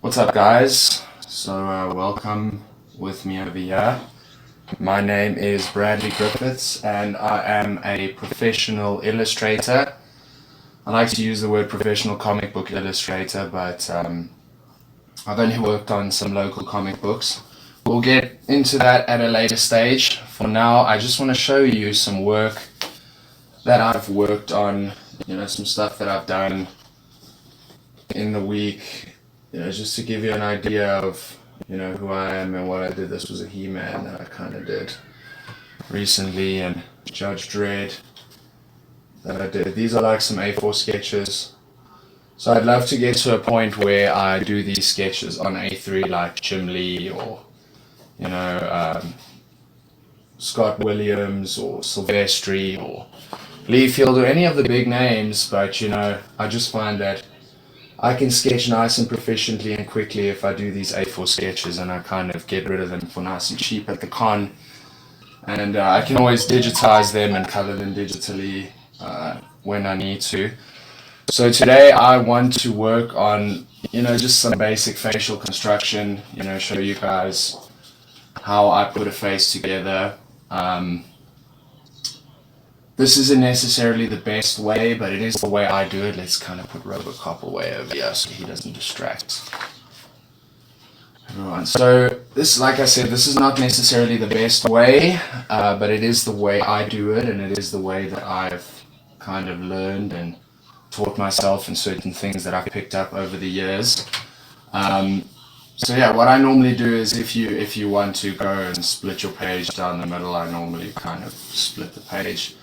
What's up, guys? Welcome with me over here. My name is Bradley Griffiths, and I am a professional illustrator. I like to use the word professional comic book illustrator, but I've only worked on some local comic books. We'll get into that at a later stage. For now, I just want to show you some work that I've worked on, some stuff that I've done in the week, just to give you an idea of, who I am and what I did. This was a He-Man that I kind of did recently, and Judge Dredd that I did. These are like some A4 sketches. So I'd love to get to a point where I do these sketches on A3 like Jim Lee or, Scott Williams or Silvestri or Lee Field or any of the big names, but I just find that I can sketch nice and proficiently and quickly if I do these A4 sketches, and I kind of get rid of them for nice and cheap at the con, and I can always digitize them and color them digitally when I need to. So today I want to work on just some basic facial construction, show you guys how I put a face together. This isn't necessarily the best way, but it is the way I do it. Let's kind of put Robocop away over here so he doesn't distract everyone. So this, like I said, this is not necessarily the best way, but it is the way I do it, and it is the way that I've kind of learned and taught myself in certain things that I've picked up over the years. So yeah, what I normally do is if you want to go and split your page down the middle, I normally kind of split the page.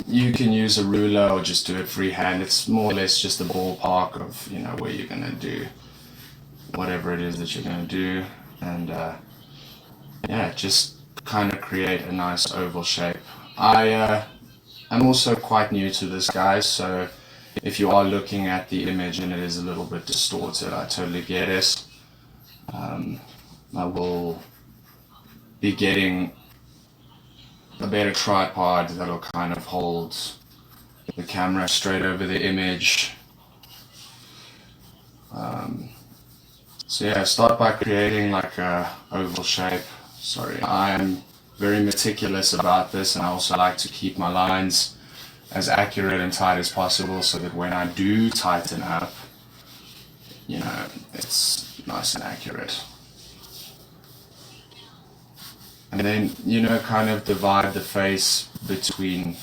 You can use a ruler or just do it freehand. It's more or less just a ballpark of where you're going to do whatever it is that you're going to do, and just kind of create a nice oval shape. I'm also quite new to this, guys, so if you are looking at the image and it is a little bit distorted, I totally get it. I will be getting a better tripod that'll kind of hold the camera straight over the image. So yeah, start by creating like a oval shape. Sorry, I am very meticulous about this, and I also like to keep my lines as accurate and tight as possible so that when I do tighten up, it's nice and accurate. And then, kind of divide the face between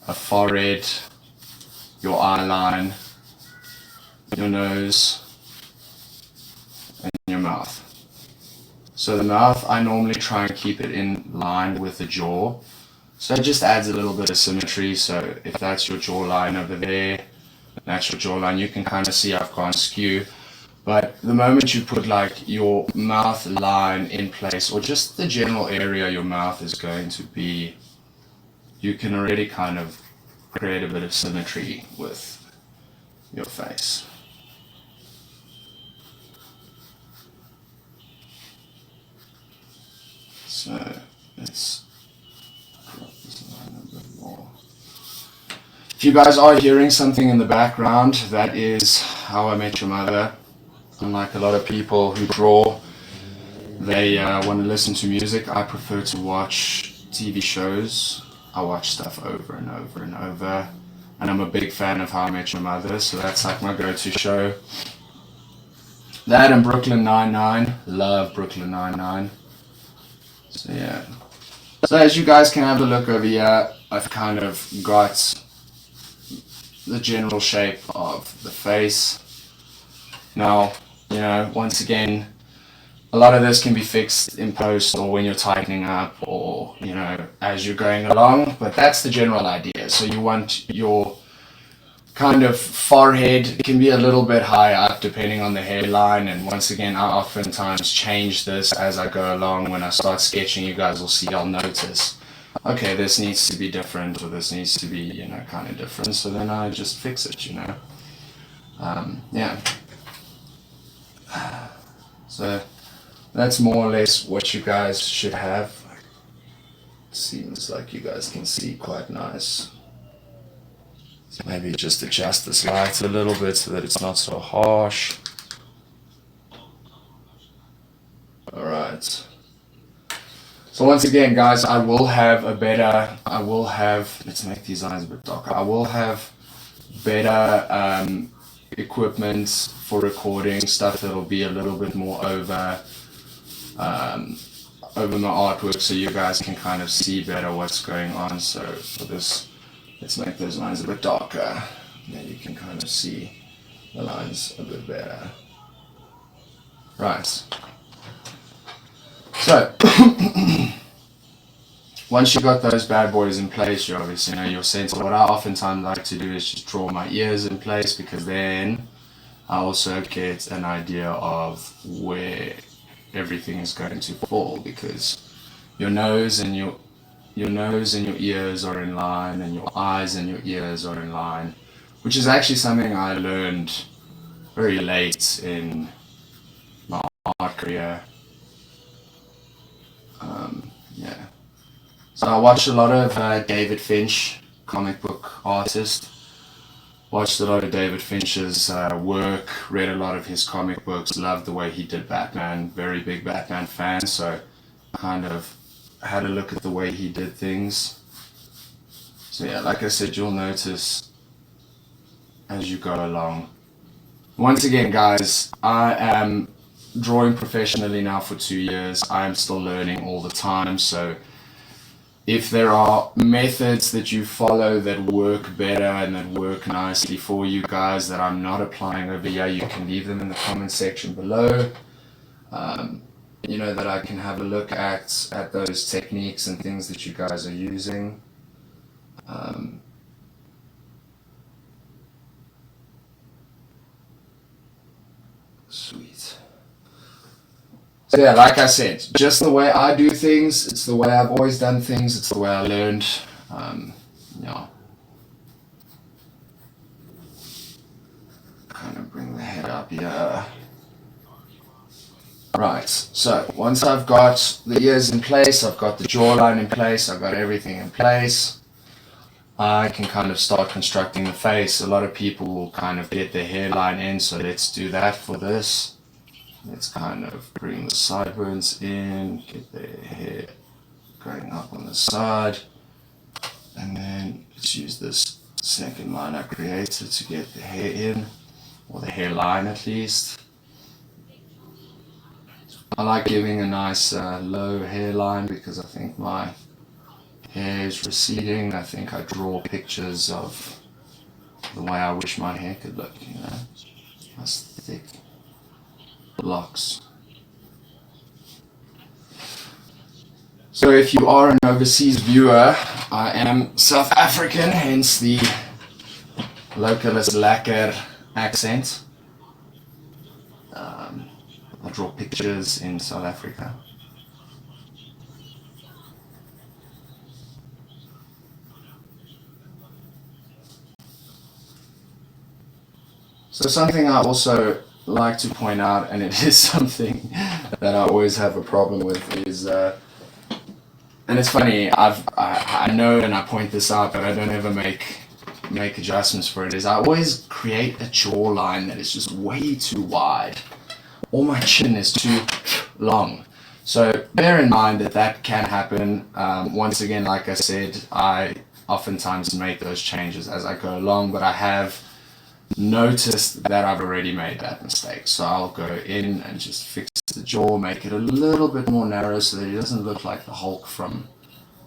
a forehead, your eye line, your nose, and your mouth. So the mouth, I normally try and keep it in line with the jaw. So it just adds a little bit of symmetry. So if that's your jawline over there, that's your jawline, you can kind of see I've gone skew. But the moment you put like your mouth line in place, or just the general area your mouth is going to be, you can already kind of create a bit of symmetry with your face. So let's drop this line a bit more. If you guys are hearing something in the background, that is How I Met Your Mother. Unlike a lot of people who draw, they want to listen to music. I prefer to watch TV shows. I watch stuff over and over and over. And I'm a big fan of How I Met Your Mother, so that's like my go-to show. That and Brooklyn Nine-Nine. Love Brooklyn Nine-Nine. So yeah. So as you guys can have a look over here, I've kind of got the general shape of the face. Now, once again, a lot of this can be fixed in post or when you're tightening up or, as you're going along, but that's the general idea. So you want your kind of forehead, it can be a little bit higher up depending on the hairline, and once again, I oftentimes change this as I go along. When I start sketching, you guys will see, I'll notice, okay, this needs to be different, or this needs to be, kind of different, so then I just fix it, yeah. So that's more or less what you guys should have. Seems like you guys can see quite nice. So maybe just adjust this light a little bit so that it's not so harsh. Right. So once again, guys, let's make these lines a bit darker. I will have better equipment for recording, stuff that'll be a little bit more over my artwork so you guys can kind of see better what's going on. So for this, let's make those lines a bit darker. Then you can kind of see the lines a bit better. Right. So once you got those bad boys in place, you obviously know your center. What I oftentimes like to do is just draw my ears in place, because then I also get an idea of where everything is going to fall, because your nose and your ears are in line, and your eyes and your ears are in line, which is actually something I learned very late in my art career. Yeah. So I watched a lot of David Finch, comic book artist. Watched a lot of David Finch's work, read a lot of his comic books, loved the way he did Batman, very big Batman fan, so kind of had a look at the way he did things. So yeah, like I said, you'll notice as you go along. Once again, guys, I am drawing professionally now for 2 years. I am still learning all the time, so if there are methods that you follow that work better and that work nicely for you guys that I'm not applying over here, you can leave them in the comment section below. You know, that I can have a look at those techniques and things that you guys are using. Sweet. So yeah, like I said, just the way I do things, it's the way I've always done things, it's the way I learned. Yeah. Kind of bring the head up here. Right, so once I've got the ears in place, I've got the jawline in place, I've got everything in place, I can kind of start constructing the face. A lot of people will kind of get their hairline in, so let's do that for this. Let's kind of bring the sideburns in, get the hair going up on the side, and then let's use this second line I created to get the hair in, or the hairline at least. I like giving a nice low hairline because I think my hair is receding. I think I draw pictures of the way I wish my hair could look, you know, nice thick locks. So if you are an overseas viewer, I am South African, hence the localist lekker accent. I draw pictures in South Africa. So something I also like to point out, and it is something that I always have a problem with, is and it's funny, I know and I point this out, but I don't ever make adjustments for it, is I always create a jawline that is just way too wide, or my chin is too long. So bear in mind that can happen. Once again, like I said, I oftentimes make those changes as I go along, but I have noticed that I've already made that mistake. So I'll go in and just fix the jaw, make it a little bit more narrow so that he doesn't look like the Hulk from,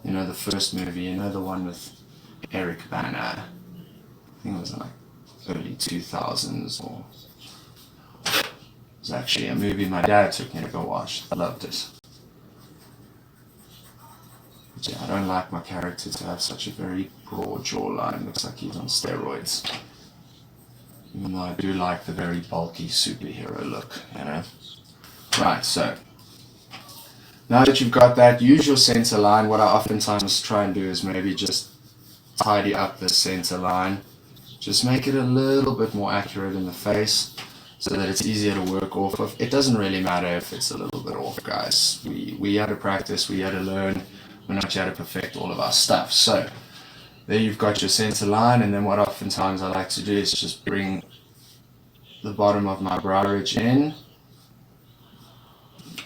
you know, the first movie, you know, the one with Eric Bana. I think it was in like early 2000s, or it was actually a movie my dad took me to go watch. I loved it. But yeah, I don't like my character to have such a very broad jawline. Looks like he's on steroids. Even though I do like the very bulky superhero look, you know. Right, so now that you've got that, use your center line. What I oftentimes try and do is maybe just tidy up the center line. Just make it a little bit more accurate in the face so that it's easier to work off of. It doesn't really matter if it's a little bit off, guys. We had to practice, we had to learn. We're not here to perfect all of our stuff. So there you've got your center line, and then what oftentimes I like to do is just bring the bottom of my brow ridge in,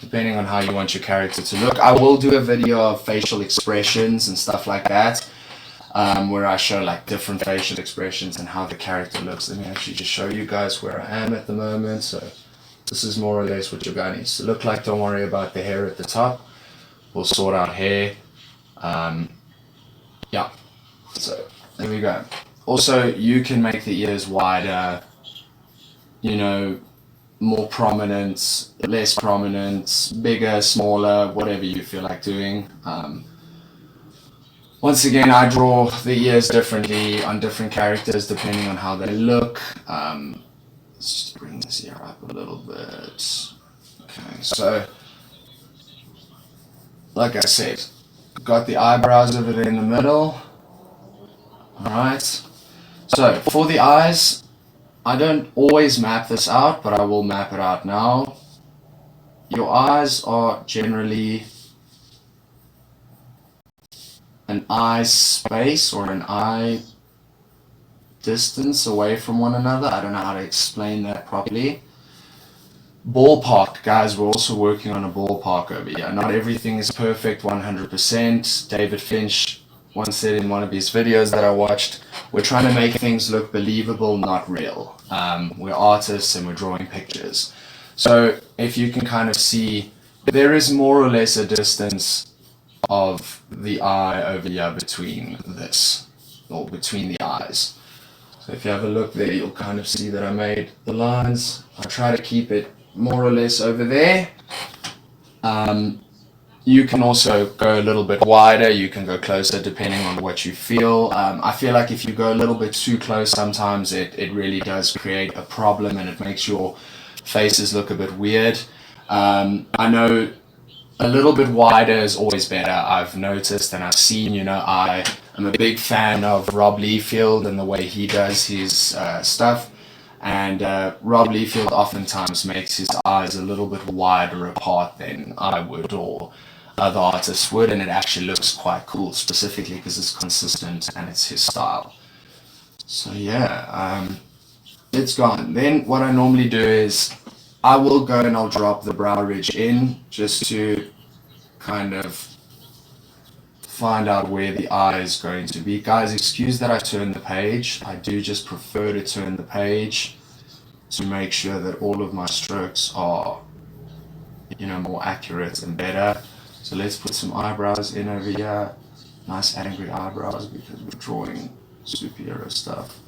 the depending on how you want your character to look. I will do a video of facial expressions and stuff like that, where I show like different facial expressions and how the character looks. Let me actually just show you guys where I am at the moment. So this is more or less what your guy needs to look like. Don't worry about the hair at the top. We'll sort out hair. Yeah, so there we go. Also, you can make the ears wider, you know, more prominent, less prominent, bigger, smaller, whatever you feel like doing. Once again, I draw the ears differently on different characters depending on how they look. Let's just bring this ear up a little bit. Okay, so like I said, got the eyebrows over there in the middle. Alright, so for the eyes, I don't always map this out, but I will map it out now. Your eyes are generally an eye space or an eye distance away from one another. I don't know how to explain that properly. Ballpark, guys, we're also working on a ballpark over here. Not everything is perfect 100%. David Finch once said in one of his videos that I watched, we're trying to make things look believable, not real. We're artists and we're drawing pictures. So if you can kind of see, there is more or less a distance of the eye over here between this, or between the eyes. So if you have a look there, you'll kind of see that I made the lines. I try to keep it more or less over there. You can also go a little bit wider, you can go closer depending on what you feel. I feel like if you go a little bit too close, sometimes it really does create a problem and it makes your faces look a bit weird. I know a little bit wider is always better. I've noticed and I've seen, you know, I am a big fan of Rob Liefeld and the way he does his stuff. And Rob Liefeld oftentimes makes his eyes a little bit wider apart than I would or other artists would, and it actually looks quite cool, specifically because it's consistent and it's his style. So yeah, it's gone. Then what I normally do is I will go and I'll drop the brow ridge in just to kind of find out where the eye is going to be. Guys, excuse that I turn the page. I do just prefer to turn the page to make sure that all of my strokes are, you know, more accurate and better. So let's put some eyebrows in over here. Nice angry eyebrows because we're drawing superhero stuff.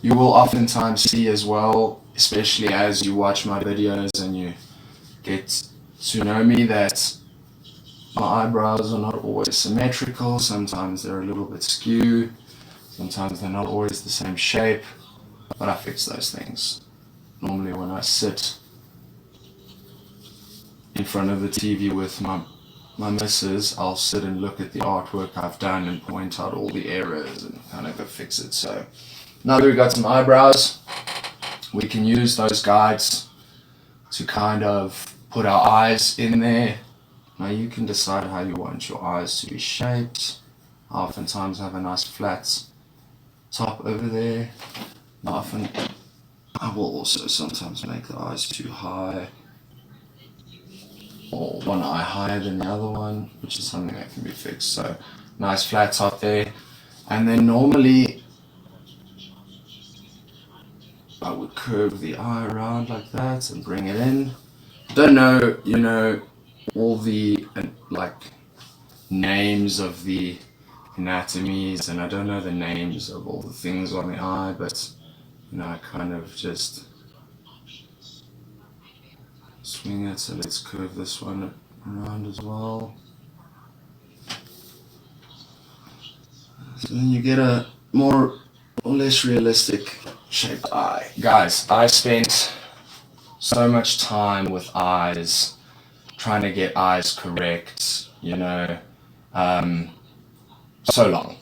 You will oftentimes see as well, especially as you watch my videos and you get to know me, that my eyebrows are not always symmetrical. Sometimes they're a little bit skew. Sometimes they're not always the same shape. But I fix those things. Normally when I sit in front of the TV with my missus, I'll sit and look at the artwork I've done and point out all the errors and kind of go fix it. So now that we've got some eyebrows, we can use those guides to kind of put our eyes in there. Now you can decide how you want your eyes to be shaped. I oftentimes have a nice flat top over there. Often I will also sometimes make the eyes too high, or one eye higher than the other one, which is something that can be fixed. So nice flat top there. And then normally I would curve the eye around like that and bring it in. Don't know, you know, all the like names of the anatomies, and I don't know the names of all the things on the eye, but you know, I kind of just swing it. So let's curve this one around as well. So then you get a more or less realistic shaped eye. Guys, I spent so much time with eyes, trying to get eyes correct, you know, so long.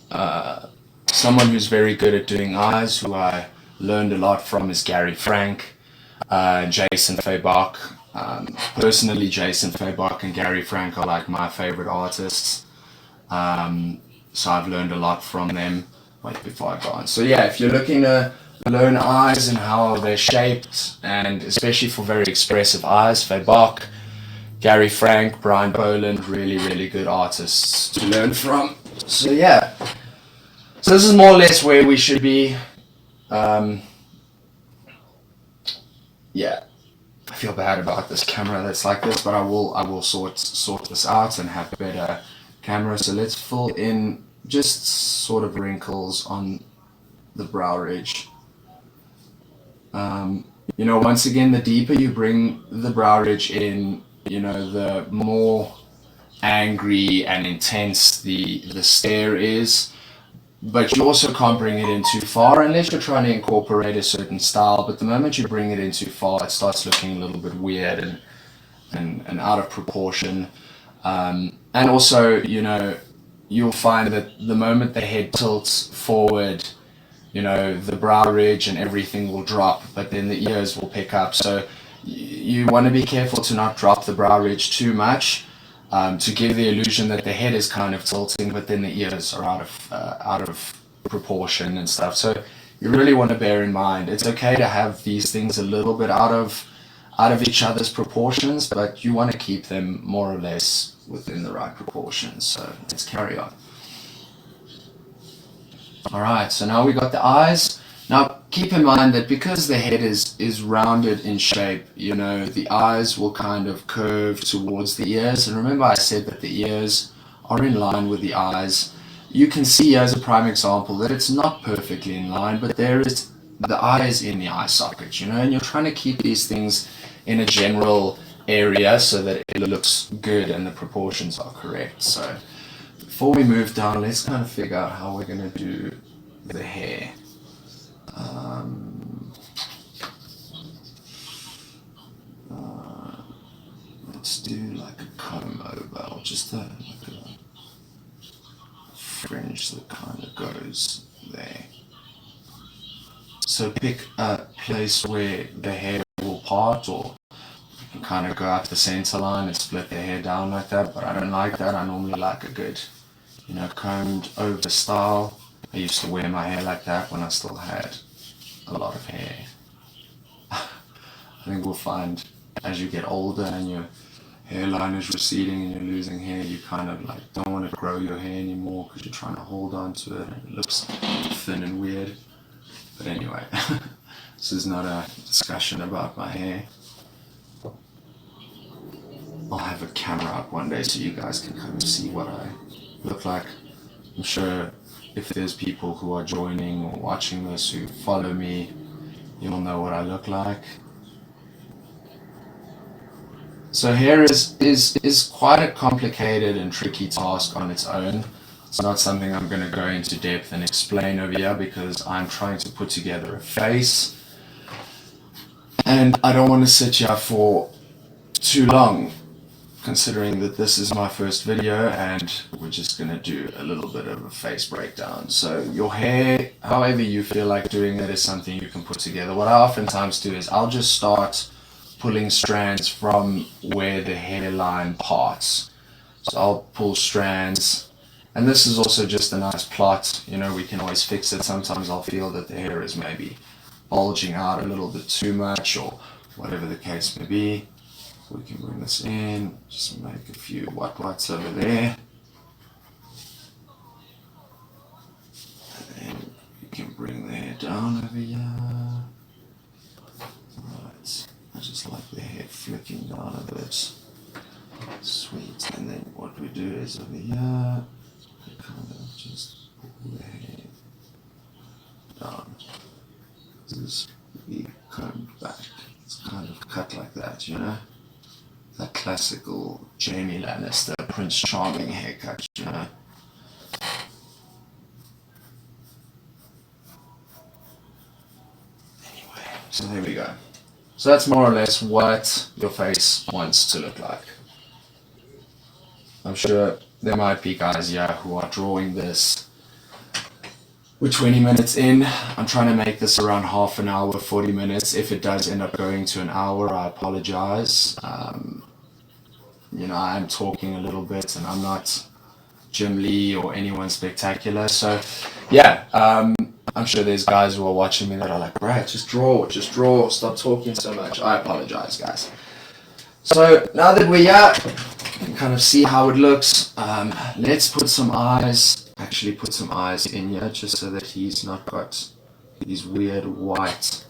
Someone who's very good at doing eyes, who I learned a lot from, is Gary Frank, Jason Fabach. Personally, Jason Fabach and Gary Frank are like my favorite artists. So I've learned a lot from them. Wait, before I go on. So yeah, if you're looking to learn eyes and how they're shaped, and especially for very expressive eyes, Fabach, Gary Frank, Brian Boland, really, really good artists to learn from. So yeah, so this is more or less where we should be. Yeah, I feel bad about this camera that's like this, but I will sort this out and have a better camera. So let's fill in just sort of wrinkles on the brow ridge. You know, once again, the deeper you bring the brow ridge in, you know, the more angry and intense the stare is. But you also can't bring it in too far unless you're trying to incorporate a certain style. But the moment you bring it in too far, it starts looking a little bit weird and out of proportion. And also, you know, you'll find that the moment the head tilts forward, you know, the brow ridge and everything will drop, but then the ears will pick up. So you want to be careful to not drop the brow ridge too much, to give the illusion that the head is kind of tilting, but then the ears are out of proportion and stuff. So you really want to bear in mind it's okay to have these things a little bit out of each other's proportions, but you want to keep them more or less within the right proportions. So let's carry on. All right, so now we got the eyes. Now keep in mind that because the head is rounded in shape, you know, the eyes will kind of curve towards the ears. And remember I said that the ears are in line with the eyes. You can see as a prime example that it's not perfectly in line, but there is the eye is in the eye socket, you know, and you're trying to keep these things in a general area so that it looks good and the proportions are correct. So before we move down, let's kind of figure out how we're going to do the hair. Let's do like a comb over, or just like a fringe that kind of goes there. So pick a place where the hair will part, or you can kind of go up the center line and split the hair down like that, but I don't like that. I normally like a good, you know, combed over style. I used to wear my hair like that when I still had a lot of hair. I think we'll find as you get older and your hairline is receding and you're losing hair, you kind of like don't want to grow your hair anymore because you're trying to hold on to it and it looks thin and weird. But anyway, this is not a discussion about my hair. I'll have a camera up one day so you guys can kind of see what I look like. I'm sure if there's people who are joining or watching this who follow me, you'll know what I look like. So hair is quite a complicated and tricky task on its own. It's not something I'm going to go into depth and explain over here because I'm trying to put together a face. And I don't want to sit here for too long, considering that this is my first video and we're just going to do a little bit of a face breakdown. So your hair, however you feel like doing it, is something you can put together. What I oftentimes do is I'll just start pulling strands from where the hairline parts. So I'll pull strands, and this is also just a nice plot. You know, we can always fix it. Sometimes I'll feel that the hair is maybe bulging out a little bit too much or whatever the case may be. We can bring this in, just make a few whites over there. And then you can bring the hair down over here. Right, I just like the hair flicking down a bit. Sweet, and then what we do is over here, we kind of just pull the hair down. This is be combed back. It's kind of cut like that, you know? That classical Jamie Lannister, Prince Charming haircut, you know? Anyway, so there we go. So that's more or less what your face wants to look like. I'm sure there might be guys here who are drawing this. We're 20 minutes in. I'm trying to make this around half an hour, 40 minutes. If it does end up going to an hour, I apologize. You know, I'm talking a little bit and I'm not Jim Lee or anyone spectacular. So yeah, I'm sure there's guys who are watching me that are like, Brad, just draw, stop talking so much. I apologize, guys. So now that we're here, you can kind of see how it looks. Let's put some eyes, actually put some eyes in here just so that he's not got these weird white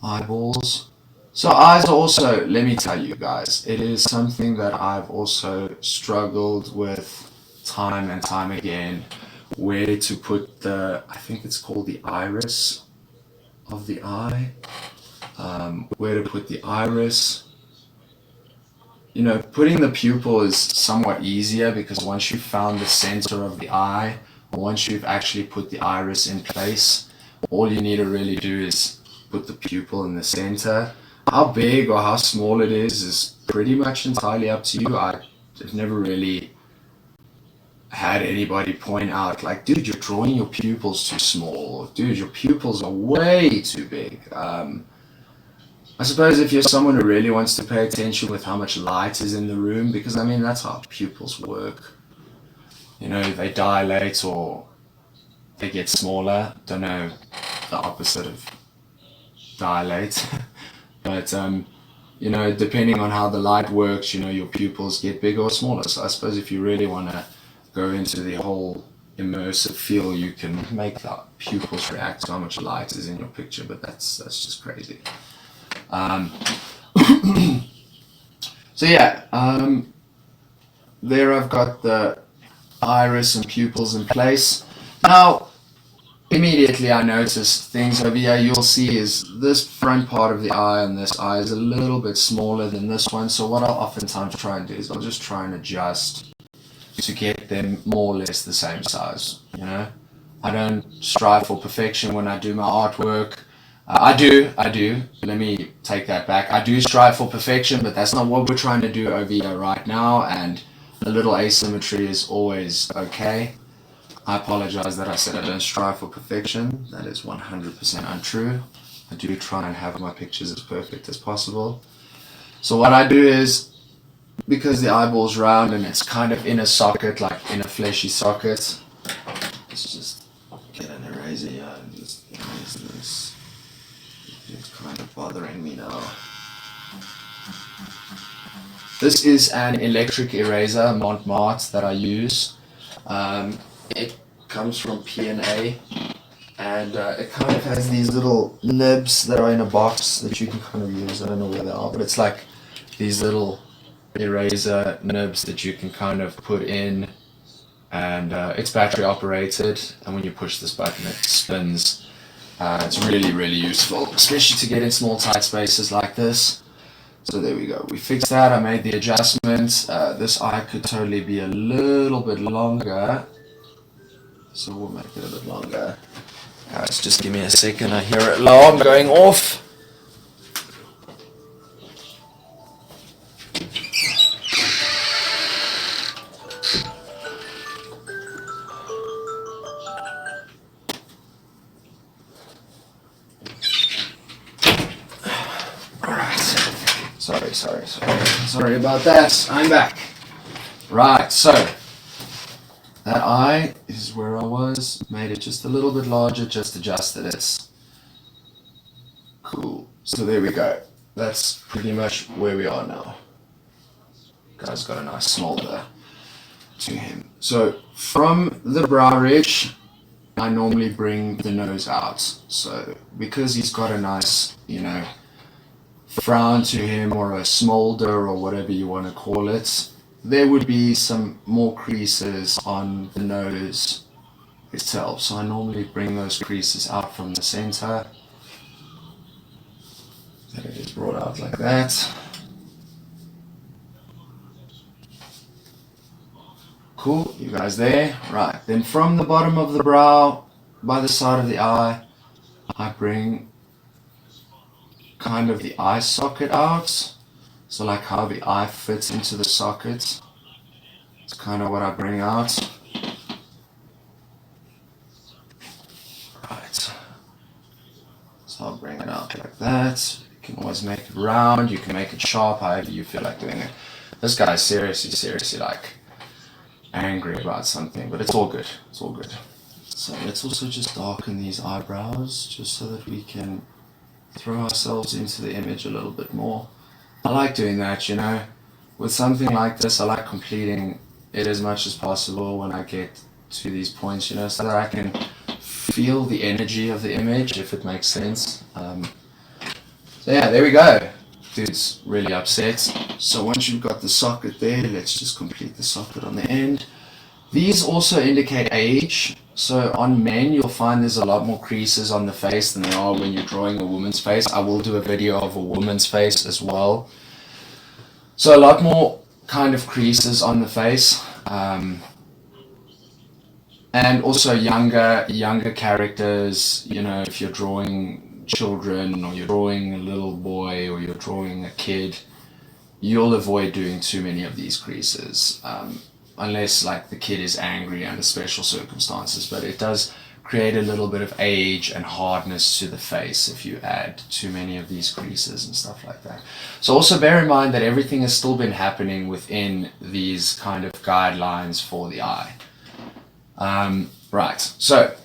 eyeballs. So eyes are also, let me tell you guys, it is something that I've also struggled with time and time again, where to put the, I think it's called the iris of the eye, where to put the iris. You know, putting the pupil is somewhat easier because once you've found the center of the eye, or once you've actually put the iris in place, all you need to really do is put the pupil in the center. How big or how small it is pretty much entirely up to you. I've never really had anybody point out like, dude, you're drawing your pupils too small. Dude, your pupils are way too big. I suppose if you're someone who really wants to pay attention with how much light is in the room, because I mean, that's how pupils work. You know, they dilate or they get smaller. Don't know the opposite of dilate. But, you know, depending on how the light works, you know, your pupils get bigger or smaller. So I suppose if you really want to go into the whole immersive feel, you can make the pupils react to how much light is in your picture, but that's just crazy. So yeah, there I've got the iris and pupils in place. Now, immediately I noticed things over here. You'll see is this front part of the eye and this eye is a little bit smaller than this one. So what I'll oftentimes try and do is I'll just try and adjust to get them more or less the same size. You know, I don't strive for perfection when I do my artwork. I do. Let me take that back. I do strive for perfection, but that's not what we're trying to do over here right now. And a little asymmetry is always okay. I apologize that I said I don't strive for perfection. That is 100% untrue. I do try and have my pictures as perfect as possible. So what I do is, because the eyeball's round and it's kind of in a socket, like in a fleshy socket, let's just get an eraser here and just erase this. It's kind of bothering me now. This is an electric eraser, Montmartre, that I use. It comes from P&A, and it kind of has these little nibs that are in a box that you can kind of use. I don't know where they are, but it's like these little eraser nibs that you can kind of put in, and it's battery operated, and when you push this button it spins. It's really useful, especially to get in small tight spaces like this. So there we go, we fixed that. I made the adjustments. This eye could totally be a little bit longer, so we'll make it a bit longer. Guys, just give me a second. I hear an alarm going off. Sorry about that. I'm back. Right, so that eye is where I was. Made it just a little bit larger, just adjusted it. Cool. So there we go. That's pretty much where we are now. Guy's got a nice smolder to him. So from the brow ridge, I normally bring the nose out. So because he's got a nice, you know, frown to him, or a smolder, or whatever you want to call it, there would be some more creases on the nose itself. So I normally bring those creases out from the center. Then it is brought out like that. Cool, you guys there? Right, then from the bottom of the brow, by the side of the eye, I bring kind of the eye socket out. So like how the eye fits into the socket. It's kind of what I bring out. Right. So I'll bring it out like that. You can always make it round, you can make it sharp, however you feel like doing it. This guy is seriously like angry about something, but it's all good. It's all good. So let's also just darken these eyebrows just so that we can throw ourselves into the image a little bit more. I like doing that, you know. With something like this, I like completing it as much as possible when I get to these points, you know, so that I can feel the energy of the image, if it makes sense. So yeah, there we go. Dude's really upset. So once you've got the socket there, let's just complete the socket on the end. These also indicate age. So on men, you'll find there's a lot more creases on the face than there are when you're drawing a woman's face. I will do a video of a woman's face as well. So a lot more kind of creases on the face. And also younger characters, you know, if you're drawing children or you're drawing a little boy or you're drawing a kid, you'll avoid doing too many of these creases. Unless like the kid is angry under special circumstances, but it does create a little bit of age and hardness to the face if you add too many of these creases and stuff like that. So also bear in mind that everything has still been happening within these kind of guidelines for the eye. Right, so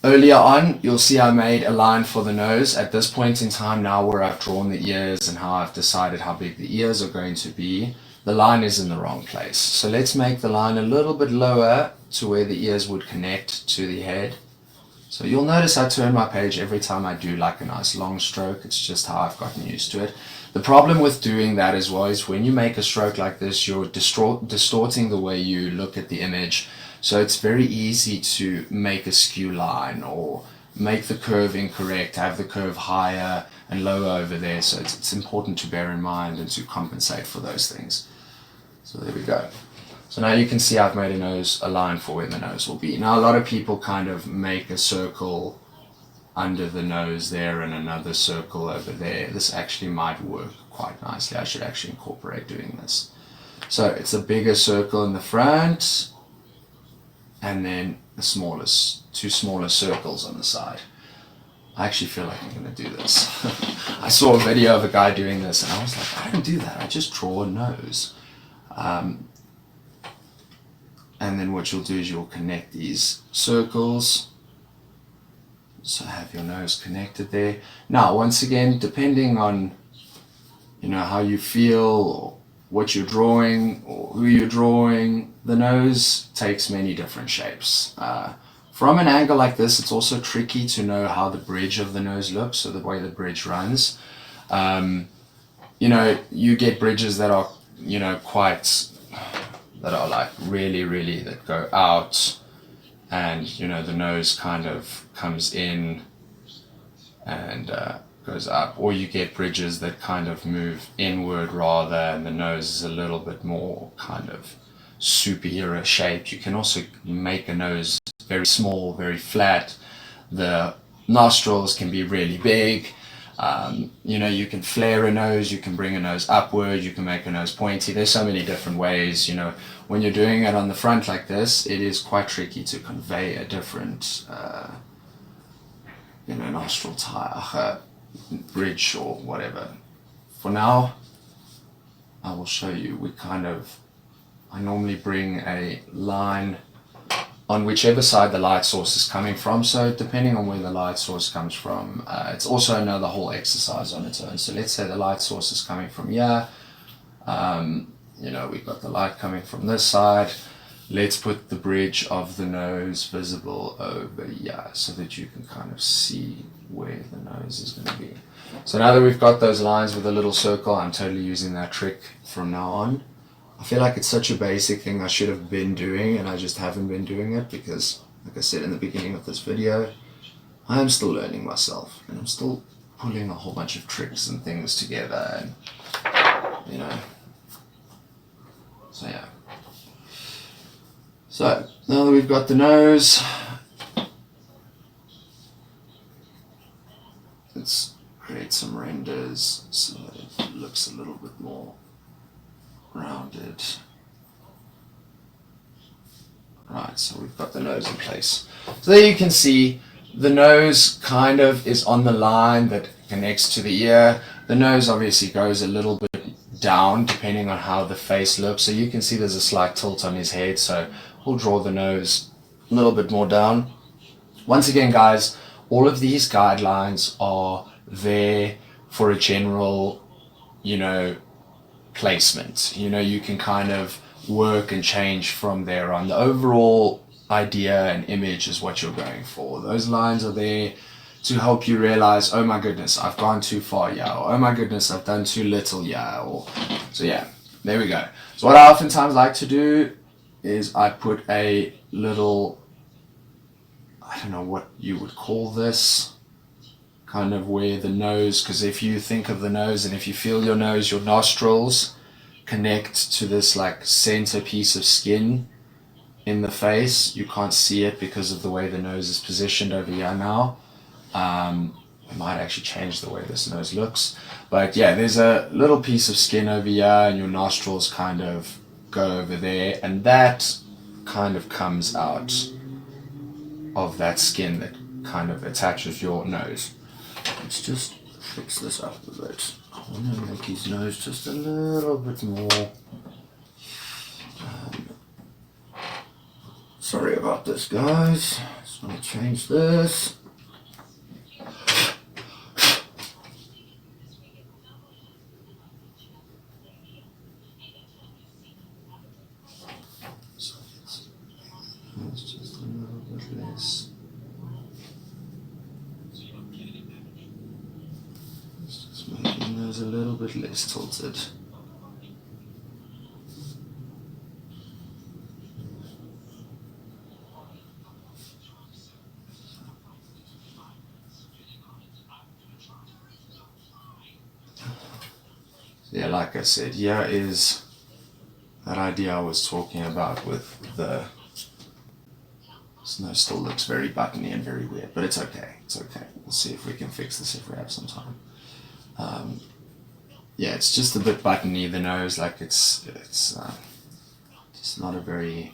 earlier on you'll see I made a line for the nose. At this point in time now, where I've drawn the ears and how I've decided how big the ears are going to be, the line is in the wrong place. So let's make the line a little bit lower to where the ears would connect to the head. So you'll notice I turn my page every time I do like a nice long stroke. It's just how I've gotten used to it. The problem with doing that as well is when you make a stroke like this, you're distorting the way you look at the image. So it's very easy to make a skew line or make the curve incorrect, have the curve higher and lower over there. So it's important to bear in mind and to compensate for those things. So there we go. So now you can see I've made a line for where the nose will be. Now a lot of people kind of make a circle under the nose there and another circle over there. This actually might work quite nicely. I should actually incorporate doing this. So it's a bigger circle in the front and then the two smaller circles on the side. I actually feel like I'm going to do this. I saw a video of a guy doing this and I was like, I don't do that. I just draw a nose. And then what you'll do is you'll connect these circles. So have your nose connected there. Now, once again, depending on, you know, how you feel or what you're drawing or who you're drawing, the nose takes many different shapes. From an angle like this, it's also tricky to know how the bridge of the nose looks, so the way the bridge runs. You know, you get bridges that are, you know, that are like really, that go out, and, you know, the nose kind of comes in and goes up. Or you get bridges that kind of move inward rather, and the nose is a little bit more kind of superhero shaped. You can also make a nose very small, very flat. The nostrils can be really big. You know, you can flare a nose, you can bring a nose upward, you can make a nose pointy. There's so many different ways. You know, when you're doing it on the front like this, it is quite tricky to convey a different you know, nostril tie, bridge or whatever. For now, I will show you. I normally bring a line on whichever side the light source is coming from. So depending on where the light source comes from, it's also another whole exercise on its own. So let's say the light source is coming from here. You know, we've got the light coming from this side. Let's put the bridge of the nose visible over here so that you can kind of see where the nose is going to be. So now that we've got those lines with a little circle, I'm totally using that trick from now on. I feel like it's such a basic thing I should have been doing, and I just haven't been doing it because, like I said in the beginning of this video, I am still learning myself, and I'm still pulling a whole bunch of tricks and things together, and, you know, so yeah. So, now that we've got the nose, let's create some renders so that it looks a little bit more rounded. Right, so we've got the nose in place. So there you can see the nose kind of is on the line that connects to the ear. The nose obviously goes a little bit down depending on how the face looks. So you can see there's a slight tilt on his head, so we'll draw the nose a little bit more down. Once again, guys, all of these guidelines are there for a general, you know, placement. You know, you can kind of work and change from there on. The overall idea and image is what you're going for. Those lines are there to help you realize, oh my goodness, I've gone too far, yeah, or oh my goodness, I've done too little, yeah, or so yeah, there we go. So what I oftentimes like to do is I put a little, I don't know what you would call this, kind of where the nose, because if you think of the nose and if you feel your nose, your nostrils connect to this like center piece of skin in the face. You can't see it because of the way the nose is positioned over here now. We might actually change the way this nose looks, but yeah, there's a little piece of skin over here and your nostrils kind of go over there, and that kind of comes out of that skin that kind of attaches your nose. Let's just fix this up a bit. I want to make his nose just a little bit more. Sorry about this, guys. Just want to change this. It's just a little bit less. Just making those a little bit less tilted. Yeah, like I said, here is that idea I was talking about with the. This nose still looks very buttony and very weird, but it's okay. It's okay. We'll see if we can fix this if we have some time. Yeah, it's just a bit buttony, the nose, like it's just not a very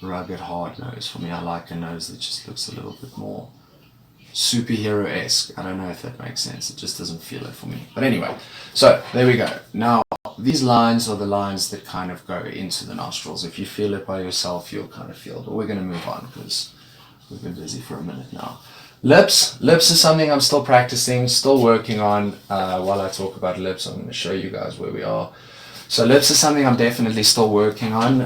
rugged, hard nose for me. I like a nose that just looks a little bit more superhero-esque. I don't know if that makes sense. It just doesn't feel it for me. But anyway, so there we go. Now, these lines are the lines that kind of go into the nostrils. If you feel it by yourself, you'll kind of feel. But we're going to move on because we've been busy for a minute now. Lips is something I'm still practicing, still working on. While I talk about lips, I'm going to show you guys where we are. So lips is something I'm definitely still working on.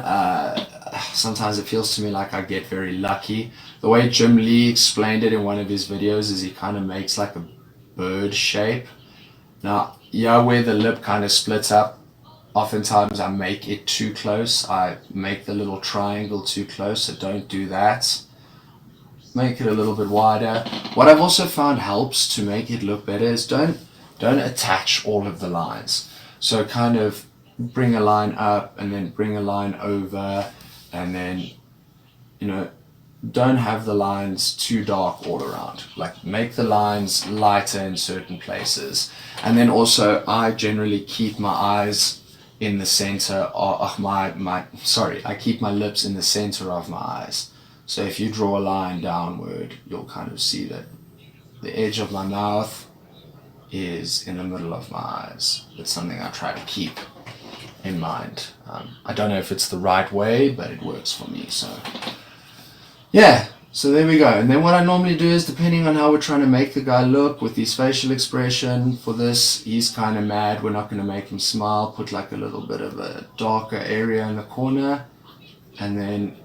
Sometimes it feels to me like I get very lucky. The way Jim Lee explained it in one of his videos is he kind of makes like a bird shape. Now, yeah, where the lip kind of splits up, oftentimes I make it too close. I make the little triangle too close, so don't do that. Make it a little bit wider. What I've also found helps to make it look better is don't attach all of the lines. So kind of bring a line up and then bring a line over, and then, you know, don't have the lines too dark all around. Like, make the lines lighter in certain places. And then also, I generally keep my eyes in the center of I keep my lips in the center of my eyes. So if you draw a line downward, you'll kind of see that the edge of my mouth is in the middle of my eyes. It's something I try to keep in mind. I don't know if it's the right way, but it works for me. So yeah, so there we go. And then what I normally do is, depending on how we're trying to make the guy look with his facial expression, for this, he's kind of mad, we're not going to make him smile, put like a little bit of a darker area in the corner, and then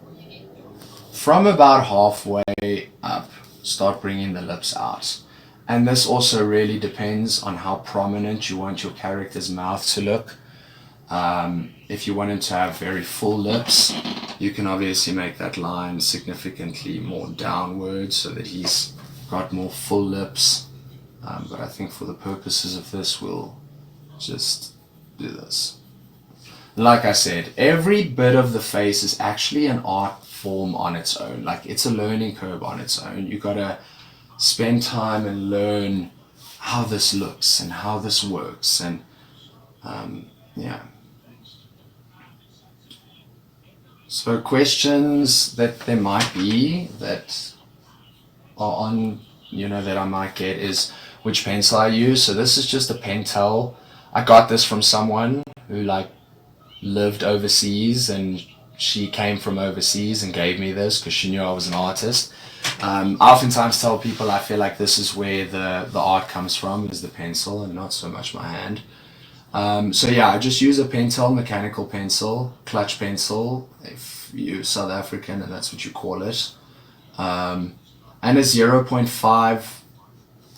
from about halfway up, start bringing the lips out. And this also really depends on how prominent you want your character's mouth to look. If you want him to have very full lips, you can obviously make that line significantly more downward so that he's got more full lips. But I think for the purposes of this, we'll just do this. Like I said, every bit of the face is actually an art form on its own. Like, it's a learning curve on its own. You gotta spend time and learn how this looks and how this works, and yeah. So questions that there might be that are on, you know, that I might get is which pencil I use. So this is just a Pentel. I got this from someone who like lived overseas, and she came from overseas and gave me this because she knew I was an artist. I oftentimes tell people I feel like this is where the art comes from, is the pencil and not so much my hand. So yeah, I just use a Pentel mechanical pencil, clutch pencil, if you're South African and that's what you call it. And a 0.5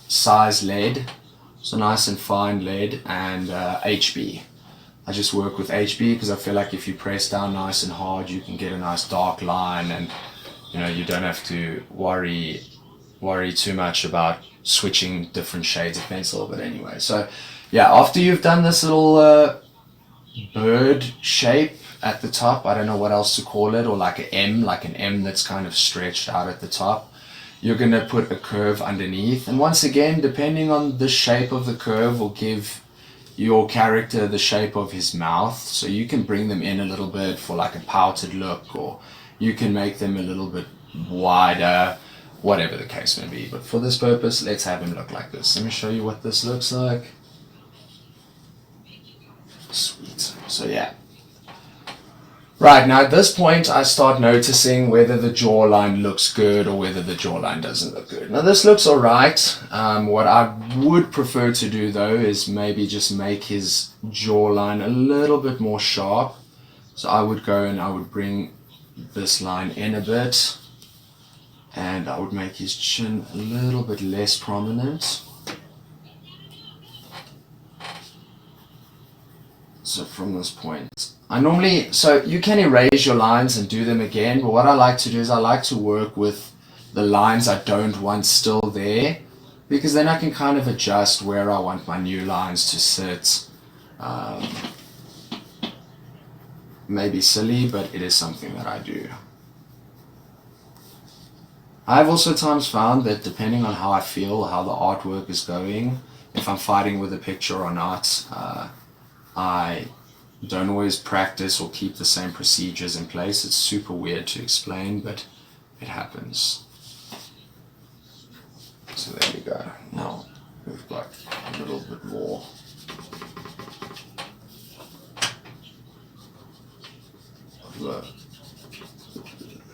size lead, so nice and fine lead, and HB. I just work with HB because I feel like if you press down nice and hard, you can get a nice dark line, and you don't have to worry too much about switching different shades of pencil. But anyway, so yeah, after you've done this little bird shape at the top, I don't know what else to call it, or like an M that's kind of stretched out at the top, you're going to put a curve underneath. And once again, depending on the shape of the curve, will give your character the shape of his mouth. So you can bring them in a little bit for like a pouted look, or you can make them a little bit wider, whatever the case may be. But for this purpose, let's have him look like this. Let me show you what this looks like. Sweet. So yeah. Right, now at this point I start noticing whether the jawline looks good or whether the jawline doesn't look good. Now this looks alright. What I would prefer to do though is maybe just make his jawline a little bit more sharp. So I would go and I would bring this line in a bit, and I would make his chin a little bit less prominent. So from this point, so you can erase your lines and do them again, but what I like to do is I like to work with the lines I don't want still there, because then I can kind of adjust where I want my new lines to sit. Maybe silly, but it is something that I do. I've also times found that depending on how I feel, how the artwork is going, if I'm fighting with a picture or not, I don't always practice or keep the same procedures in place. It's super weird to explain, but it happens. So there we go. Now we've got a little bit more.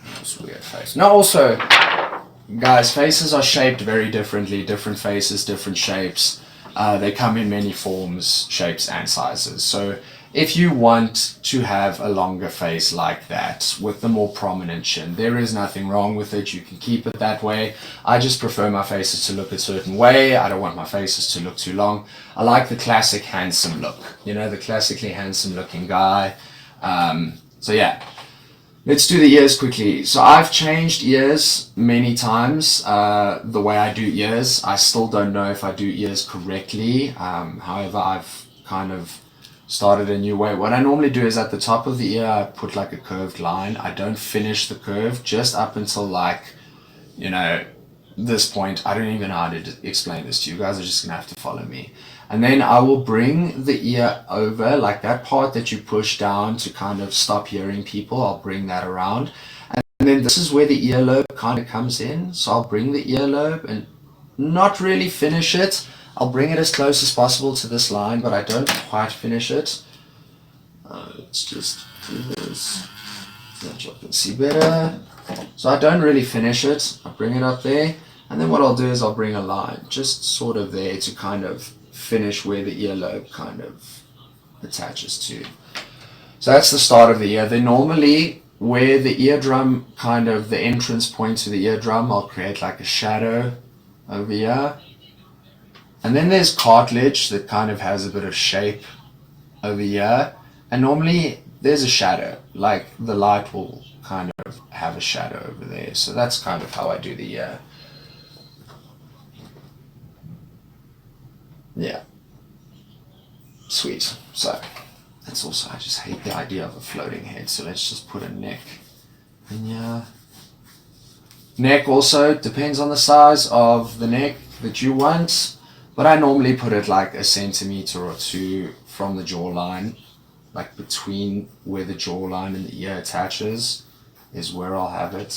That's a weird face. Now also, guys, faces are shaped very differently. Different faces, different shapes. They come in many forms, shapes, and sizes. So if you want to have a longer face like that with the more prominent chin, there is nothing wrong with it. You can keep it that way. I just prefer my faces to look a certain way. I don't want my faces to look too long. I like the classic handsome look, the classically handsome looking guy. So yeah, let's do the ears quickly. So I've changed ears many times, the way I do ears. I still don't know if I do ears correctly. However, I've kind of started a new way. What I normally do is at the top of the ear, I put like a curved line. I don't finish the curve just up until this point. I don't even know how to explain this to you guys. Are just gonna have to follow me. And then I will bring the ear over, like that part that you push down to kind of stop hearing people. I'll bring that around. And then this is where the earlobe kind of comes in. So I'll bring the earlobe and not really finish it. I'll bring it as close as possible to this line, but I don't quite finish it. Let's just do this so that you can see better. So I don't really finish it. I bring it up there. And then what I'll do is I'll bring a line just sort of there to kind of finish where the earlobe kind of attaches to. So that's the start of the ear. Then normally where the eardrum, kind of the entrance point to the eardrum, I'll create like a shadow over here. And then there's cartilage that kind of has a bit of shape over here. And normally there's a shadow, like the light will kind of have a shadow over there. So that's kind of how I do the ear. Yeah. Sweet. So that's also, I just hate the idea of a floating head. So let's just put a neck in here. Neck also depends on the size of the neck that you want, but I normally put it like a centimeter or two from the jawline, like between where the jawline and the ear attaches is where I'll have it.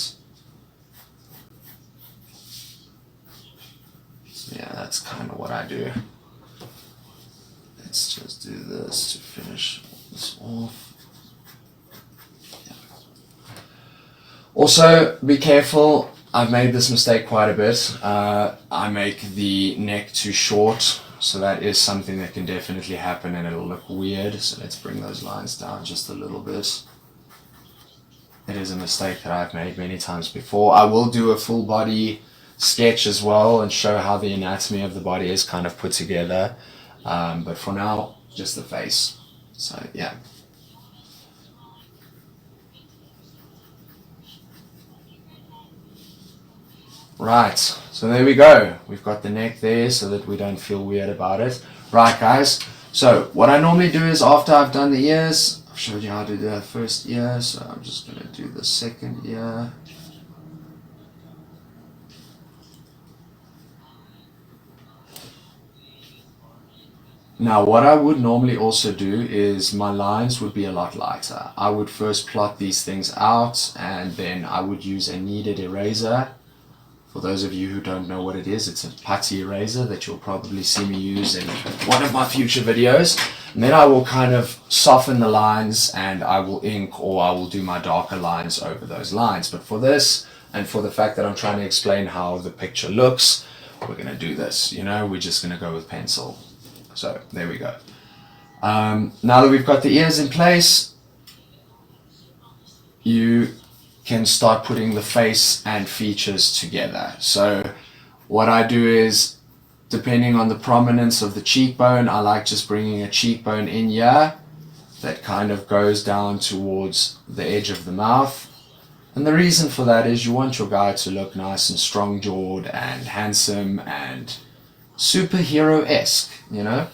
So yeah, that's kind of what I do. Let's just do this to finish this off. Yeah. Also, be careful. I've made this mistake quite a bit. I make the neck too short So that is something that can definitely happen and it'll look weird. So let's bring those lines down just a little bit. It is a mistake that I've made many times before. I will do a full body sketch as well and show how the anatomy of the body is kind of put together. But for now, just the face. So yeah. Right, so there we go. We've got the neck there so that we don't feel weird about it. Right, guys, so what I normally do is after I've done the ears, I've showed you how to do the first ear, so I'm just going to do the second ear. Now, what I would normally also do is my lines would be a lot lighter. I would first plot these things out and then I would use a kneaded eraser. For those of you who don't know what it is, it's a putty eraser that you'll probably see me use in one of my future videos. And then I will kind of soften the lines and I will ink or I will do my darker lines over those lines. But for this, and for the fact that I'm trying to explain how the picture looks, we're going to do this. You know, we're just going to go with pencil. So there we go. Now that we've got the ears in place, you can start putting the face and features together. So what I do is, depending on the prominence of the cheekbone, I like just bringing a cheekbone in here that kind of goes down towards the edge of the mouth. And the reason for that is you want your guy to look nice and strong-jawed and handsome and superhero-esque, you know?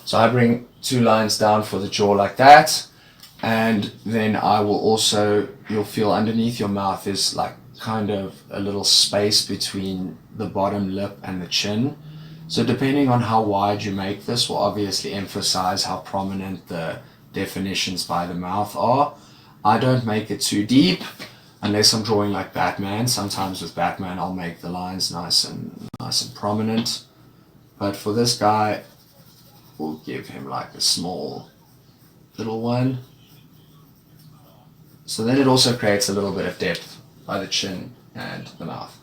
So I bring 2 lines down for the jaw like that. And then I will also, you'll feel underneath your mouth is like kind of a little space between the bottom lip and the chin. So depending on how wide you make this will obviously emphasize how prominent the definitions by the mouth are. I don't make it too deep unless I'm drawing like Batman. Sometimes with Batman I'll make the lines nice and prominent. But for this guy, we'll give him like a small little one. So then it also creates a little bit of depth by the chin and the mouth.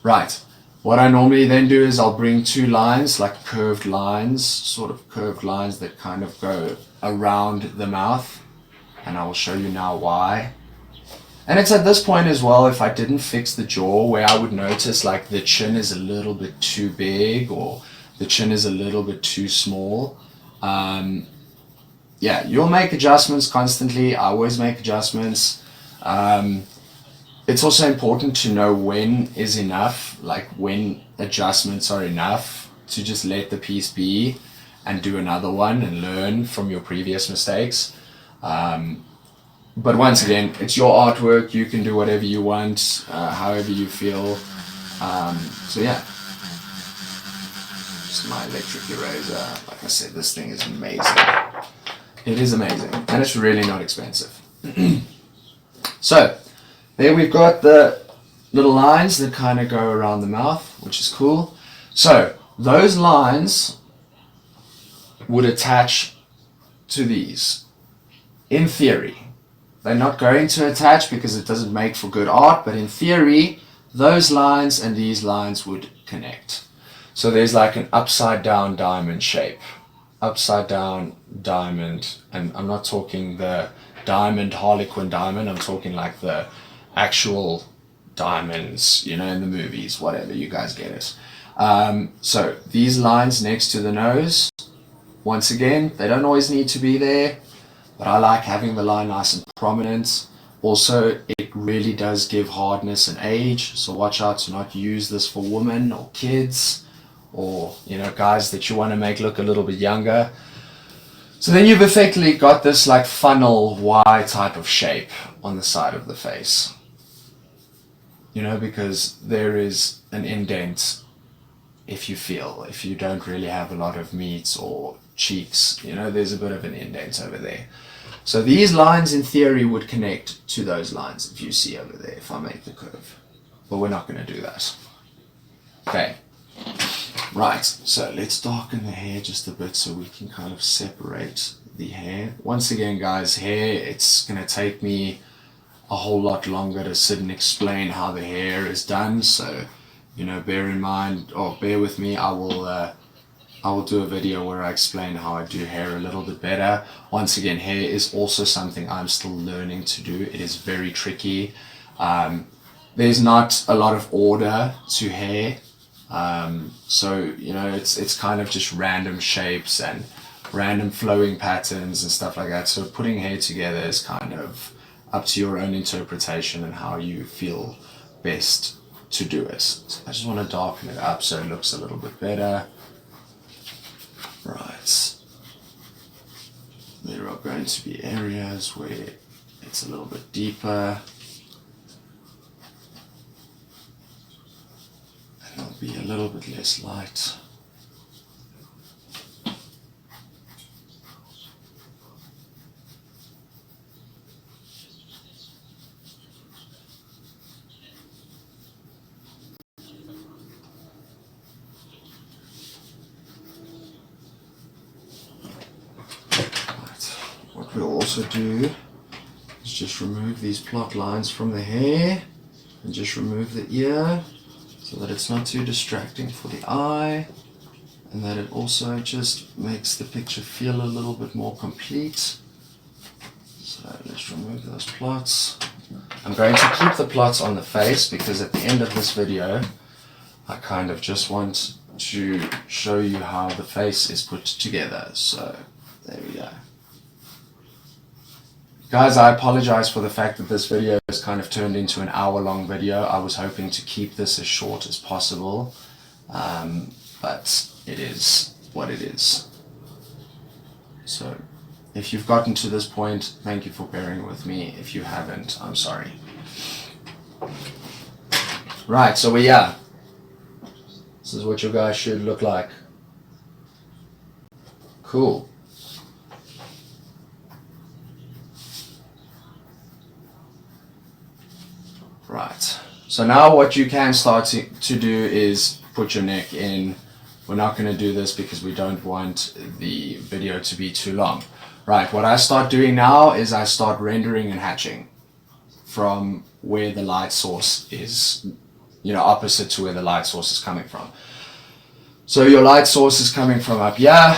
Right, what I normally then do is I'll bring 2 lines, like curved lines, sort of curved lines that kind of go around the mouth. And I will show you now why. And it's at this point as well, if I didn't fix the jaw, where I would notice like the chin is a little bit too big or the chin is a little bit too small. Yeah, you'll make adjustments constantly. I always make adjustments. It's also important to know when is enough, like when adjustments are enough to just let the piece be and do another one and learn from your previous mistakes. But once again, it's your artwork. You can do whatever you want, however you feel. So yeah. Just my electric eraser. Like I said, this thing is amazing. It is amazing, and it's really not expensive. So, there we've got the little lines that kind of go around the mouth, which is cool. So, those lines would attach to these. In theory. They're not going to attach because it doesn't make for good art, but in theory, those lines and these lines would connect. So there's like an upside down diamond shape. Upside down diamond, and I'm not talking the diamond harlequin diamond, I'm talking like the actual diamonds, you know, in the movies, whatever, you guys get it. So these lines next to the nose, once again, they don't always need to be there, but I like having the line nice and prominent. Also, it really does give hardness and age, so watch out to not use this for women or kids, or, you know, guys that you want to make look a little bit younger. So then you've effectively got this like funnel Y type of shape on the side of the face. You know, because there is an indent if you don't really have a lot of meat or cheeks, you know, there's a bit of an indent over there. So these lines in theory would connect to those lines if you see over there, if I make the curve. But we're not going to do that. Okay. Right, so let's darken the hair just a bit so we can kind of separate the hair. Once again, guys, hair, it's going to take me a whole lot longer to sit and explain how the hair is done. So, you know, bear in mind, or bear with me, I'll I will do a video where I explain how I do hair a little bit better. Once again, hair is also something I'm still learning to do. It is very tricky. There's not a lot of order to hair. So, you know, it's kind of just random shapes and random flowing patterns and stuff like that. So putting hair together is kind of up to your own interpretation and how you feel best to do it. So I just want to darken it up so it looks a little bit better. Right. There are going to be areas where it's a little bit deeper. And it'll be a little bit less light. What we'll also do is just remove these plot lines from the hair and just remove the ear so that it's not too distracting for the eye, and that it also just makes the picture feel a little bit more complete. So let's remove those plots. I'm going to keep the plots on the face because at the end of this video I kind of just want to show you how the face is put together. So there we go. Guys, I apologize for the fact that this video has kind of turned into an hour-long video. I was hoping to keep this as short as possible, but it is what it is. So, if you've gotten to this point, thank you for bearing with me. If you haven't, I'm sorry. Right, so this is what your guys should look like. Cool. Right, so now what you can start to do is put your neck in. We're not going to do this because we don't want the video to be too long. Right, what I start doing now is I start rendering and hatching from where the light source is, you know, opposite to where the light source is coming from. So your light source is coming from up here.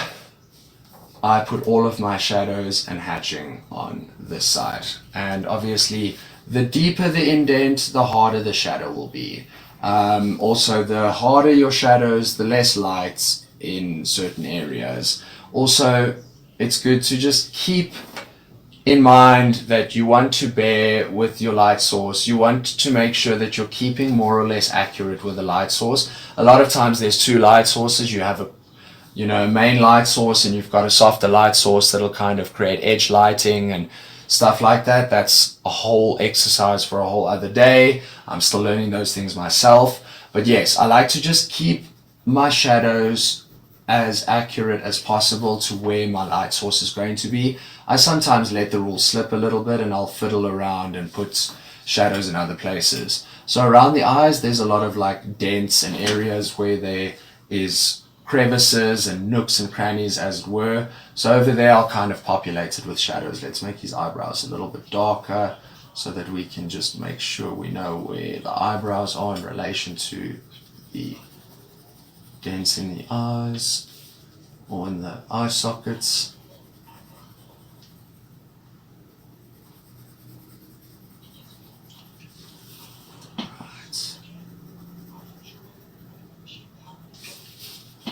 I put all of my shadows and hatching on this side, and obviously the deeper the indent, the harder the shadow will be. Also, the harder your shadows, the less light in certain areas. Also, it's good to just keep in mind that you want to bear with your light source. You want to make sure that you're keeping more or less accurate with the light source. A lot of times there's two light sources. You have a main light source, and you've got a softer light source that'll kind of create edge lighting and stuff like that. That's a whole exercise for a whole other day. I'm still learning those things myself. But yes, I like to just keep my shadows as accurate as possible to where my light source is going to be. I sometimes let the rule slip a little bit and I'll fiddle around and put shadows in other places. So around the eyes, there's a lot of like dents and areas where there is crevices and nooks and crannies, as it were. So over there I'll kind of populate it with shadows. Let's make his eyebrows a little bit darker so that we can just make sure we know where the eyebrows are in relation to the dents in the eyes or in the eye sockets.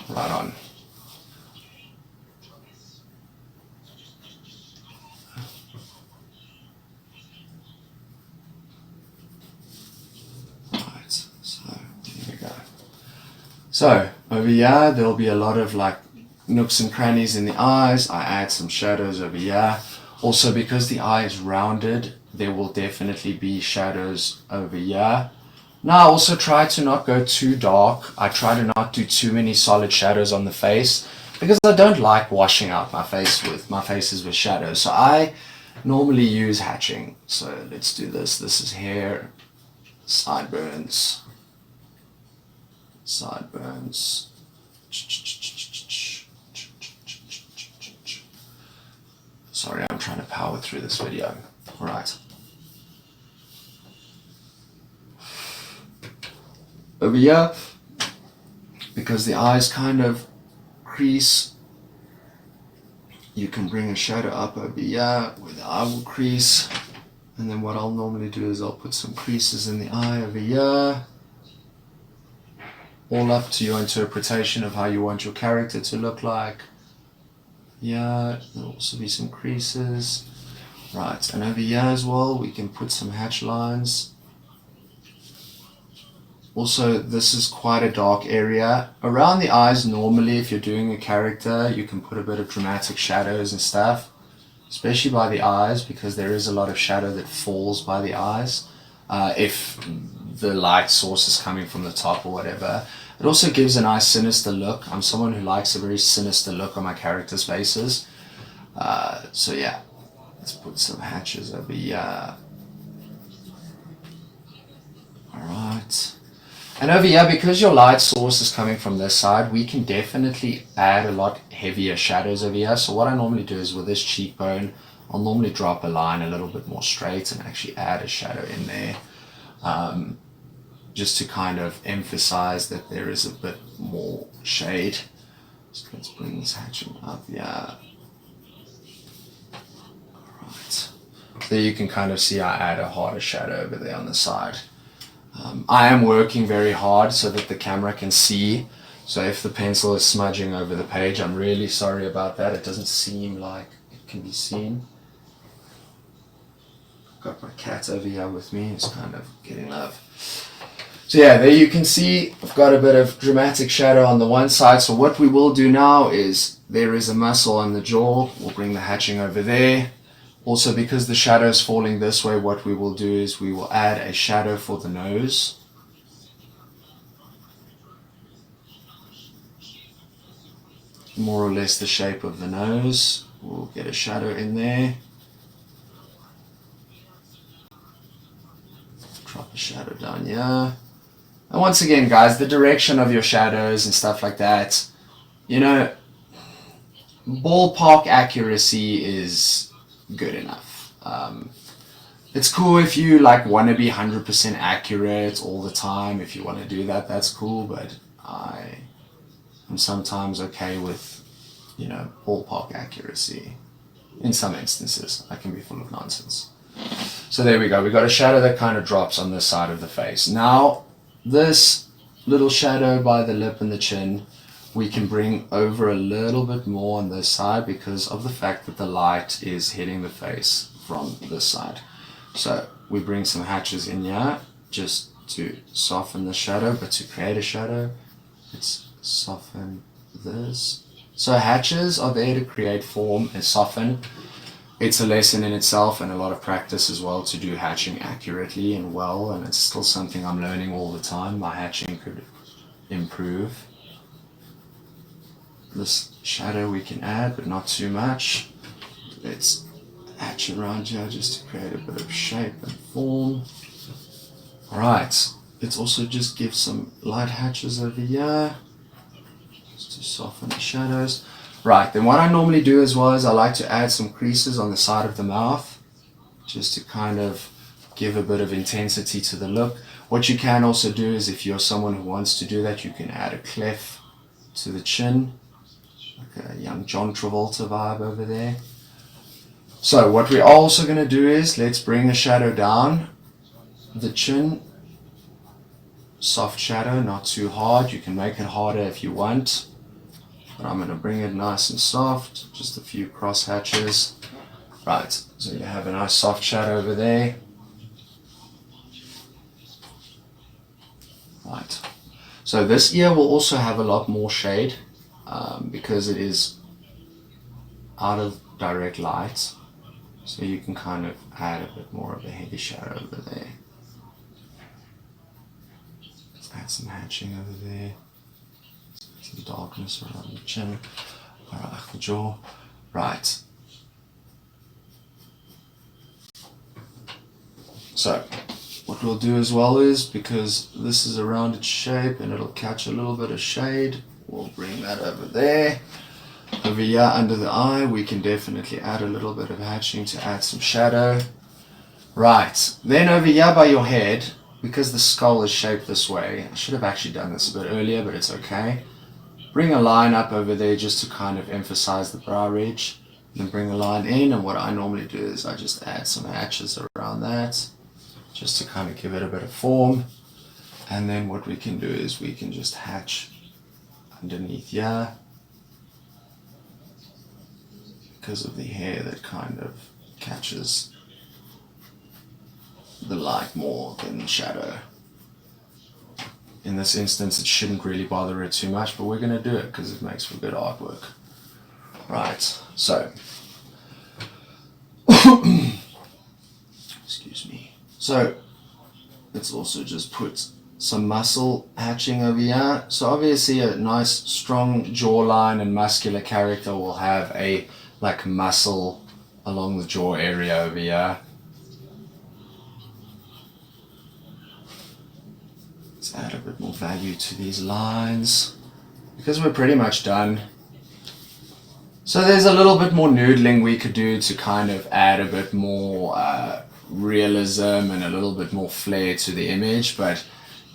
Right on. Right, so there we go. So over here there'll be a lot of like nooks and crannies in the eyes. I add some shadows over here. Also, because the eye is rounded, there will definitely be shadows over here. Now I also try to not go too dark. I try to not do too many solid shadows on the face because I don't like washing out my faces with shadows. So I normally use hatching. So let's do this. This is hair, sideburns, sideburns. Sorry, I'm trying to power through this video. All right. Over here, because the eye is kind of crease, you can bring a shadow up over here where the eye will crease. And then what I'll normally do is I'll put some creases in the eye over here. All up to your interpretation of how you want your character to look like. Yeah, there'll also be some creases. Right, and over here as well, we can put some hatch lines. Also, this is quite a dark area. Around the eyes, normally, if you're doing a character, you can put a bit of dramatic shadows and stuff, especially by the eyes, because there is a lot of shadow that falls by the eyes. If the light source is coming from the top or whatever. It also gives a nice sinister look. I'm someone who likes a very sinister look on my characters' faces. So yeah, let's put some hatches over here. Alright. And over here, because your light source is coming from this side, we can definitely add a lot heavier shadows over here. So what I normally do is with this cheekbone, I'll normally drop a line a little bit more straight and actually add a shadow in there. Just to kind of emphasize that there is a bit more shade. So let's bring this hatching up, yeah. Alright. There you can kind of see I add a harder shadow over there on the side. I am working very hard so that the camera can see. So if the pencil is smudging over the page, I'm really sorry about that. It doesn't seem like it can be seen. Got my cat over here with me. He's kind of getting love. So yeah, there you can see I've got a bit of dramatic shadow on the one side. So what we will do now is there is a muscle on the jaw. We'll bring the hatching over there. Also, because the shadow is falling this way, what we will do is we will add a shadow for the nose. More or less the shape of the nose. We'll get a shadow in there. Drop a shadow down here. And once again, guys, the direction of your shadows and stuff like that, you know, ballpark accuracy is good enough. It's cool if you like want to be 100% accurate all the time. If you want to do that, that's cool. But I am sometimes okay with, you know, ballpark accuracy. In some instances, I can be full of nonsense. So there we go. We got a shadow that kind of drops on this side of the face. Now, this little shadow by the lip and the chin, we can bring over a little bit more on this side because of the fact that the light is hitting the face from this side. So we bring some hatches in here just to soften the shadow, but to create a shadow, let's soften this. So hatches are there to create form and soften. It's a lesson in itself and a lot of practice as well to do hatching accurately and well, and it's still something I'm learning all the time. My hatching could improve. This shadow we can add, but not too much. Let's hatch around here just to create a bit of shape and form. Alright, let's also just give some light hatches over here, just to soften the shadows. Right, then what I normally do as well is I like to add some creases on the side of the mouth, just to kind of give a bit of intensity to the look. What you can also do is if you're someone who wants to do that, you can add a clef to the chin, like a young John Travolta vibe over there. So what we're also going to do is let's bring a shadow down the chin. Soft shadow, not too hard. You can make it harder if you want, but I'm going to bring it nice and soft, just a few cross hatches. Right, so you have a nice soft shadow over there. Right, so this ear will also have a lot more shade because it is out of direct light, so you can kind of add a bit more of a heavy shadow over there. Let's add some hatching over there, some darkness around the chin, around the jaw. Right, so what we'll do as well is, because this is a rounded shape and it'll catch a little bit of shade, we'll bring that over there. Over here under the eye, we can definitely add a little bit of hatching to add some shadow. Right, then over here by your head, because the skull is shaped this way, I should have actually done this a bit earlier, but it's okay. bring a line up over there just to kind of emphasize the brow ridge. Then bring a line in, and what I normally do is I just add some hatches around that just to kind of give it a bit of form. And then what we can do is we can just hatch underneath here because of the hair that kind of catches the light more than the shadow. In this instance, it shouldn't really bother it too much, but we're going to do it because it makes for good artwork. Right, so excuse me. So let's also just put some muscle hatching over here. So obviously a nice strong jawline and muscular character will have a like muscle along the jaw area over here. Let's add a bit more value to these lines because we're pretty much done. So there's a little bit more noodling we could do to kind of add a bit more realism and a little bit more flair to the image, but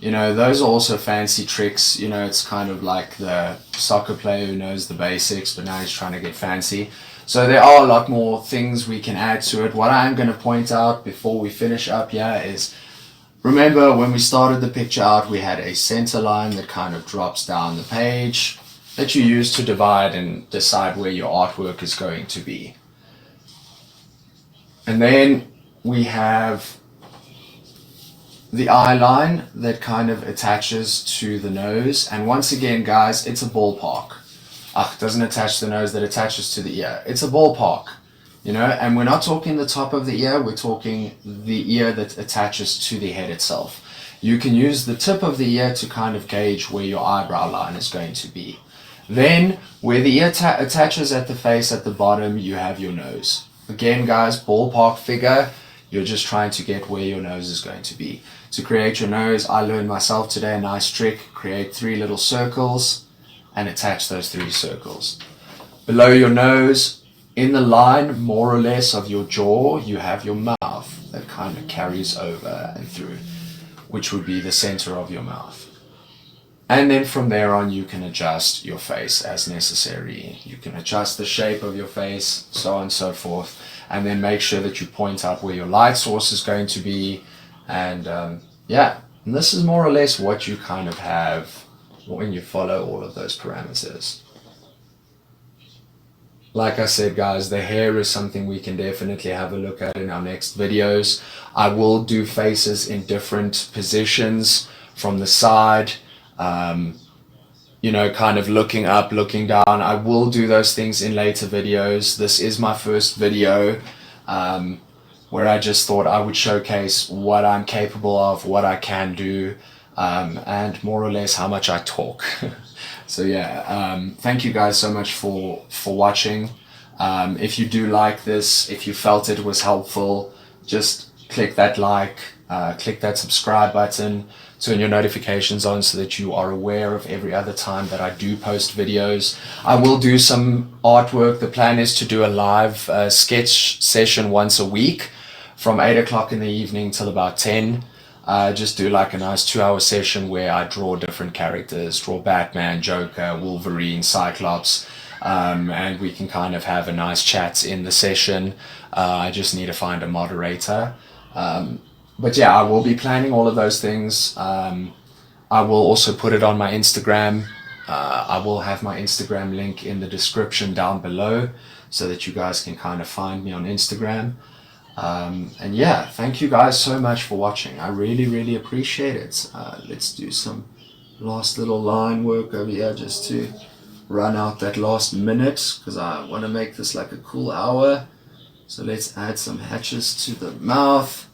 you know, those are also fancy tricks. You know, it's kind of like the soccer player who knows the basics, but now he's trying to get fancy. So there are a lot more things we can add to it. What I'm going to point out before we finish up here is, remember when we started the picture out, we had a center line that kind of drops down the page that you use to divide and decide where your artwork is going to be. And then we have the eye line that kind of attaches to the nose. And once again, guys, it's a ballpark. It doesn't attach to the nose, that attaches to the ear. It's a ballpark, you know, and we're not talking the top of the ear, we're talking the ear that attaches to the head itself. You can use the tip of the ear to kind of gauge where your eyebrow line is going to be. Then, where the ear attaches at the face at the bottom, you have your nose. Again, guys, ballpark figure, you're just trying to get where your nose is going to be. To create your nose, I learned myself today a nice trick. Create 3 little circles and attach those 3 circles. Below your nose, in the line more or less of your jaw, you have your mouth that kind of carries over and through, which would be the center of your mouth. And then from there on, you can adjust your face as necessary. You can adjust the shape of your face, so on and so forth. And then make sure that you point out where your light source is going to be. And yeah, and this is more or less what you kind of have when you follow all of those parameters. Like I said, guys, the hair is something we can definitely have a look at in our next videos. I will do faces in different positions from the side, you know, kind of looking up, looking down. I will do those things in later videos. This is my first video where I just thought I would showcase what I'm capable of, what I can do, and more or less how much I talk. So yeah, thank you guys so much for watching. If you do like this, if you felt it was helpful, just click that like, click that subscribe button, turn your notifications on so that you are aware of every other time that I do post videos. I will do some artwork. The plan is to do a live sketch session once a week from 8 o'clock in the evening till about 10. Just do like a nice 2-hour session where I draw different characters, draw Batman, Joker, Wolverine, Cyclops, and we can kind of have a nice chat in the session. I just need to find a moderator. But yeah, I will be planning all of those things. I will also put it on my Instagram. I will have my Instagram link in the description down below so that you guys can kind of find me on Instagram. And yeah, thank you guys so much for watching. I really, really appreciate it. Let's do some last little line work over here just to run out that last minute because I want to make this like a cool hour. So let's add some hatches to the mouth.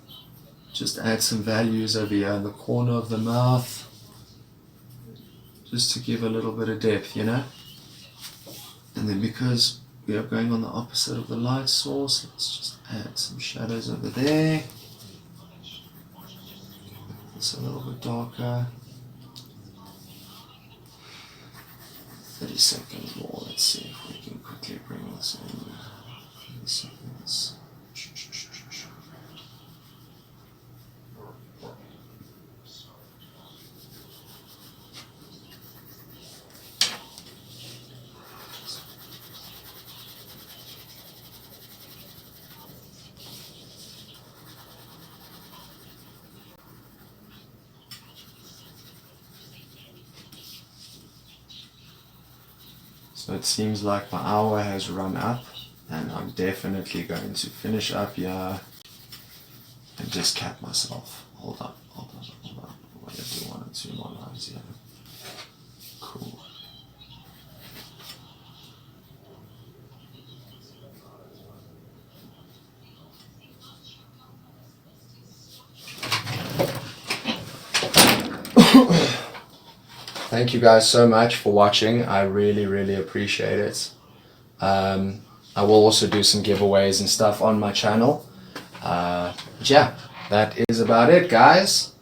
Just add some values over here in the corner of the mouth, just to give a little bit of depth, you know. And then because we are going on the opposite of the light source, let's just add some shadows over there. It's a little bit darker. 30 seconds more. Let's see if we can quickly bring this in. 30 seconds. So it seems like my hour has run up, and I'm definitely going to finish up here and just cap myself. Hold on. I'm going to do 1 or 2 more lines here. Cool. Thank you guys so much for watching. I really appreciate it. I will also do some giveaways and stuff on my channel. Yeah, that is about it, guys.